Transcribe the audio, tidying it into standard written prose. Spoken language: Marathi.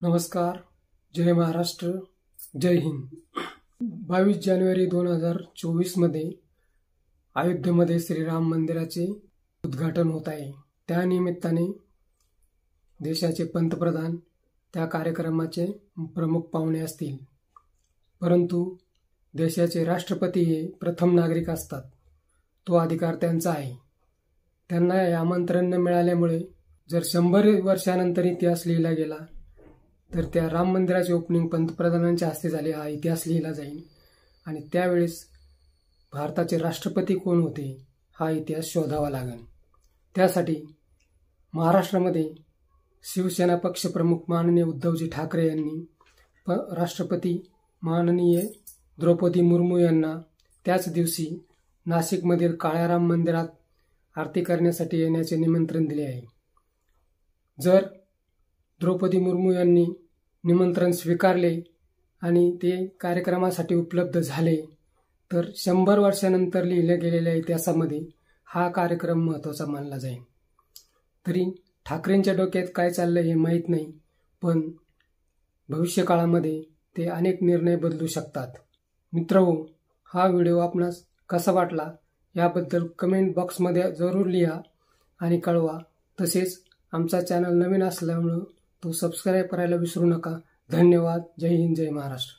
नमस्कार, जय महाराष्ट्र, जय हिंद। 22 जानेवारी 2024 मध्ये अयोध्येमध्ये श्रीराम मंदिराचे उद्घाटन होत आहे। त्या निमित्ताने देशाचे पंतप्रधान त्या कार्यक्रमाचे प्रमुख पाहुणे असतील। परंतु देशाचे राष्ट्रपती हे प्रथम नागरिक असतात, तो अधिकार त्यांचा आहे। त्यांना हे आमंत्रण न मिळाल्यामुळे जर 100 वर्षानंतर इतिहास लिहिला गेला तर त्या राम मंदिराचे ओपनिंग पंतप्रधानांच्या हस्ते झाले, हा इतिहास लिहिला जाईल। आणि त्यावेळेस भारताचे राष्ट्रपती कोण होते हा इतिहास शोधावा लागेल। त्यासाठी महाराष्ट्रामध्ये शिवसेना पक्षप्रमुख माननीय उद्धवजी ठाकरे यांनी राष्ट्रपती माननीय द्रौपदी मुर्मू यांना त्याच दिवशी नाशिकमधील काळाराम मंदिरात आरती करण्यासाठी येण्याचे निमंत्रण दिले आहे। जर द्रौपदी मुर्मू यांनी निमंत्रण स्वीकारले आणि ते कार्यक्रमासाठी उपलब्ध झाले तर 100 वर्षानंतर लिहिल्या गेलेल्या इतिहासामध्ये हा कार्यक्रम महत्त्वाचा मानला जाईल। तरी ठाकरेंच्या डोक्यात काय चाललंय हे माहीत नाही, पण भविष्यकाळामध्ये ते अनेक निर्णय बदलू शकतात। मित्रहो, हा व्हिडिओ आपणास कसा वाटला याबद्दल कमेंट बॉक्समध्ये जरूर लिहा आणि कळवा। तसेच आमचा चॅनल नवीन असल्यामुळे तो सबस्क्राइब करायला विसरू नका। धन्यवाद। जय हिंद, जय महाराष्ट्र।